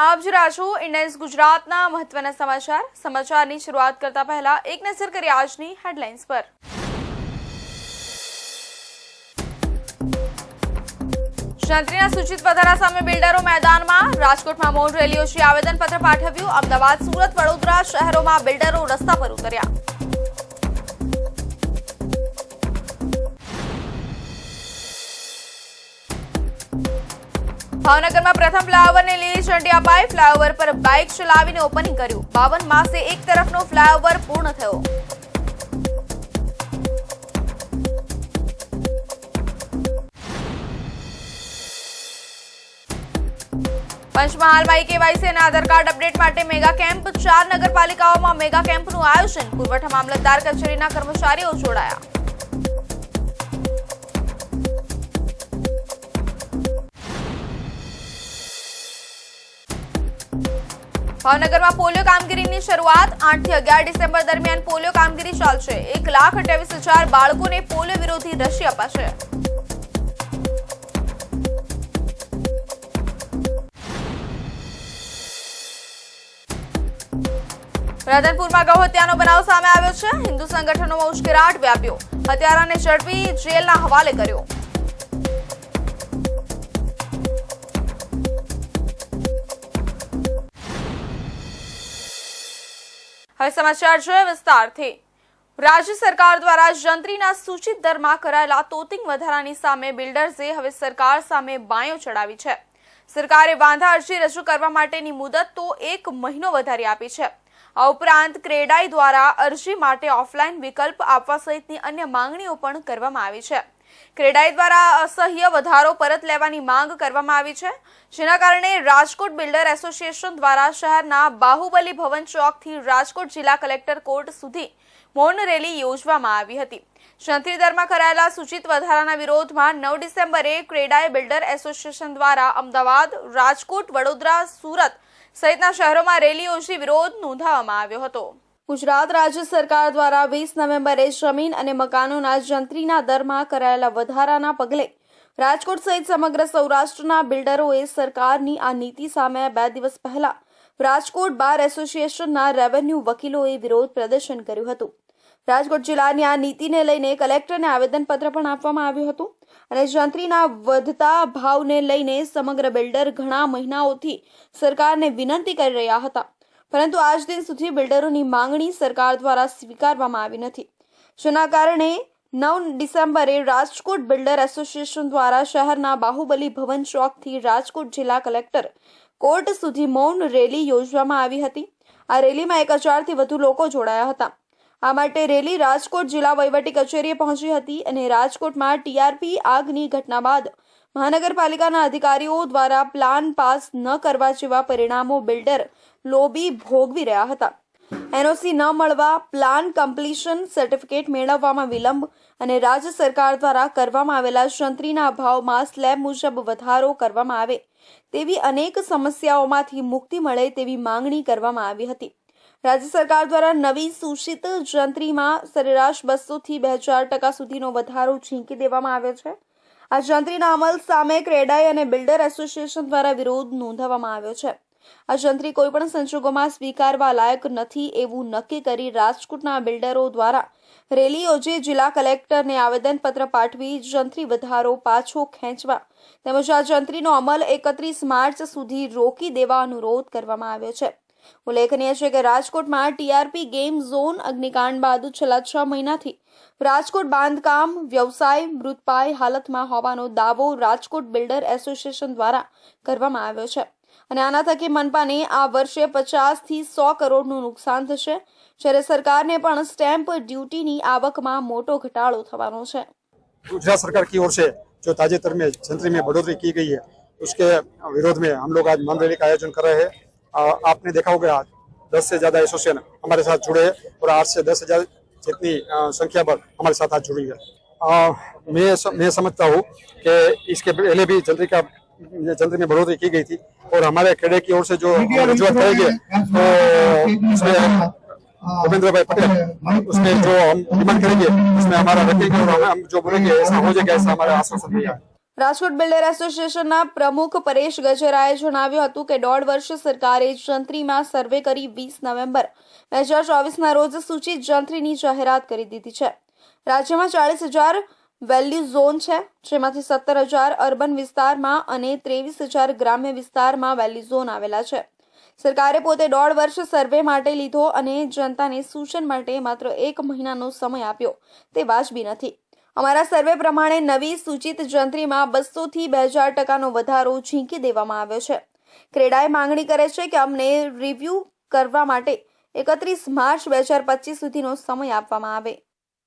આપ જોઈ રહ્યા છો ઇન્ડિયન્સ ગુજરાતના મહત્વના સમાચારની શરૂઆત કરતા પહેલા એક નજર કરીએ આજની હેડલાઇન્સ પર। જંત્રીના સૂચિત વધારા સામે બિલ્ડરો મેદાનમાં। રાજકોટમાં મૌન રેલી યોજી આવેદનપત્ર પાઠવ્યું। અમદાવાદ, સુરત, વડોદરા શહેરોમાં બિલ્ડરો રસ્તા પર ઉતર્યા। ભાવનગરમાં પ્રથમ ફ્લાયઓવરને લીલી ઝંડી અપાઈ। ફ્લાયઓવર પર બાઇક ચલાવીને ઓપનિંગ કર્યું। 52 માસે એક તરફનો ફ્લાયઓવર પૂર્ણ થયો। પંચમહાલમાં કેવાયસી અને આધાર કાર્ડ અપડેટ માટે મેગા કેમ્પ। 4 નગરપાલિકાઓમાં મેગા કેમ્પનું આયોજન। પુરવઠા મામલતદાર કચેરીના કર્મચારીઓ જોડાયા। ભાવનગરમાં પોલિયો કામગીરીની શરૂઆત। 8 થી 11 ડિસેમ્બર દરમિયાન પોલિયો કામગીરી ચાલશે। 1,28,000 બાળકોને પોલિયો વિરોધી રસી અપાશે। રાધનપુરમાં ગૌ હત્યાનો બનાવ સામે આવ્યો છે। હિન્દુ સંગઠનોમાં ઉશ્કેરાટ વ્યાપ્યો। હત્યારાને ઝડપી જેલના હવાલે કર્યો। હવે સમાચાર જોઈએ વિસ્તારથી। રાજ્ય સરકાર દ્વારા જંત્રીના સૂચિત દરમાં કરાયેલા તોતિંગ વધારાની સામે બિલ્ડર્સે હવે સરકાર સામે બાયો ચડાવી છે। સરકારે વાંધા અરજી રજૂ કરવા માટેની મુદત તો 1 મહિનો વધારી આપી છે। આ ઉપરાંત ક્રેડાઈ દ્વારા અરજી માટે ઓફલાઈન વિકલ્પ આપવા સહિતની અન્ય માંગણીઓ પણ કરવામાં આવી છે। ક્રેડાઈ દ્વારા અસહ્ય વધારો પરત લેવાની માંગ કરવામાં આવી છે, જેના કારણે રાજકોટ બિલ્ડર એસોસિએશન દ્વારા શહેરના બાહુબલી ભવન ચોકથી રાજકોટ જિલ્લા કલેક્ટર કોર્ટ સુધી મૌન રેલી યોજવામાં આવી હતી। જંત્રી દરમાં કરાયેલા સૂચિત વધારાના વિરોધમાં 9 ડિસેમ્બરે ક્રેડાઈ બિલ્ડર એસોસિએશન દ્વારા અમદાવાદ, રાજકોટ, વડોદરા, સુરત સહિતના શહેરોમાં રેલી યોજી વિરોધ નોંધાવવામાં આવ્યો હતો। ગુજરાત રાજ્ય સરકાર દ્વારા 20 નવેમ્બરે જમીન અને મકાનોના જંત્રીના દરમાં કરાયેલા વધારાના પગલે રાજકોટ સહિત સમગ્ર સૌરાષ્ટ્રના બિલ્ડરોએ સરકારની આ નીતિ સામે 2 દિવસ પહેલા રાજકોટ બાર એસોસિએશનના રેવન્યુ વકીલોએ વિરોધ પ્રદર્શન કર્યું હતું। રાજકોટ જિલ્લાની આ નીતિને લઈને કલેક્ટરને આવેદનપત્ર પણ આપવામાં આવ્યું હતું અને જંત્રીના વધતા ભાવને લઈને સમગ્ર બિલ્ડર ઘણા મહિનાઓથી સરકારને વિનંતી કરી રહ્યા હતા, પરંતુ આજ દિન સુધી બિલ્ડરોની માંગણી સરકાર દ્વારા સ્વીકારવામાં આવી નથી, જેના કારણે 9 ડિસેમ્બરે રાજકોટ બિલ્ડર એસોસિએશન દ્વારા શહેરના બાહુબલી ભવન ચોકથી રાજકોટ જિલ્લા કલેક્ટર કોર્ટ સુધી મૌન રેલી યોજવામાં આવી હતી। આ રેલીમાં 1000થી વધુ લોકો જોડાયા હતા। આ માટે રેલી રાજકોટ જિલ્લા વહીવટી કચેરીએ પહોંચી હતી અને રાજકોટમાં ટીઆરપી આગની ઘટના બાદ મહાનગરપાલિકાના અધિકારીઓ દ્વારા પ્લાન પાસ ન કરવા જેવા પરિણામો બિલ્ડર લોબી ભોગવી રહ્યા હતા। એનઓસી ન મળવા, પ્લાન કમ્પ્લીશન સર્ટિફિકેટ મેળવવામાં વિલંબ અને રાજ્ય સરકાર દ્વારા કરવામાં આવેલા જંત્રીના ભાવમાં સ્લેબ મુજબ વધારો કરવામાં આવે તેવી અનેક સમસ્યાઓમાંથી મુક્તિ મળે તેવી માંગણી કરવામાં આવી હતી। રાજ્ય સરકાર દ્વારા નવી સૂચિત જંત્રીમાં સરેરાશ 200 થી 2000% સુધીનો વધારો ઝીંકી દેવામાં આવ્યો છે। આ જંત્રીના અમલ સામે ક્રેડાઈ અને બિલ્ડર એસોસિએશન દ્વારા વિરોધ નોંધાવવામાં આવ્યો છે। આ જંત્રી કોઈપણ સંજોગોમાં સ્વીકારવા લાયક નથી એવું નક્કી કરી રાજકોટના બિલ્ડરો દ્વારા રેલી યોજી જિલ્લા કલેક્ટરને આવેદનપત્ર પાઠવી જંત્રી વધારો પાછો ખેંચવા તેમજ આ જંત્રીનો અમલ 31 માર્ચ સુધી રોકી દેવા અનુરોધ કરવામાં આવ્યો છે। ઉલ્લેખનીય છે કે રાજકોટમાં ટીઆરપી ગેમ ઝોન અગ્નિકાંડ બાદ છેલ્લા 6 મહિનાથી રાજકોટ બાંધકામ વ્યવસાય મૃતપાય હાલતમાં હોવાનો દાવો રાજકોટ બિલ્ડર એસોસિએશન દ્વારા કરવામાં આવ્યો છે અને આના થકી મનપાને આ વર્ષે 50 થી 100 કરોડનું નુકસાન થશે, જ્યારે સરકારને પણ સ્ટેમ્પ ડ્यूटी आवक में मोटो घटाड़ो थवानो है। गुजरात सरकार की ओर से जो ताजेतर में जंत्री में बढ़ोतरी की गई है उसके विरोध में हम लोग आज मौन रैली का आयोजन कर रहे हैं। आपने देखा होगा आज 10 से ज्यादा एसोसिएशन हमारे साथ जुड़े हैं और 8 से 10,000 जितनी संख्या पर हमारे साथ आज जुड़ी है। मैं समझता हूँ कि इसके पहले भी जंत्री में बढ़ोतरी की गई थी और हमारे खेड़े की ओर से जो रजूआत करेंगे तो उसमें भूपेंद्र भाई पटेल उसमें जो हम डिमांड करेंगे उसमें हमारा रखेंगे और हम जो बोलेंगे ऐसा हो जाएगा, ऐसा हमारा आश्वासन दिया है। રાજકોટ બિલ્ડર એસોસિએશનના પ્રમુખ પરેશ ગજેરાએ જણાવ્યું હતું કે 1.5 વર્ષ સરકારે જંત્રીમાં સર્વે કરી 20 નવેમ્બર 2024ના રોજ સૂચિત જંત્રીની જાહેરાત કરી દીધી છે. રાજ્યમાં 40,000 વેલ્યુ ઝોન છે, જેમાંથી 17,000 અર્બન વિસ્તારમાં અને 23,000 ગ્રામ્ય વિસ્તારમાં વેલ્યુ ઝોન આવેલા છે. સરકારે પોતે 1.5 વર્ષ સર્વે માટે લીધો અને જનતાને સૂચન માટે માત્ર 1 મહિનાનો સમય આપ્યો તે વાજબી નથી. અમારા સર્વે પ્રમાણે નવી સૂચિત જંત્રીમાં 200 થી 2,000% વધારો ઝીંકી દેવામાં આવ્યો છે. ક્રેડાએ માંગણી કરે છે કે અમને રિવ્યૂ કરવા માટે 31 માર્ચ 2025 સુધીનો સમય આપવામાં આવે.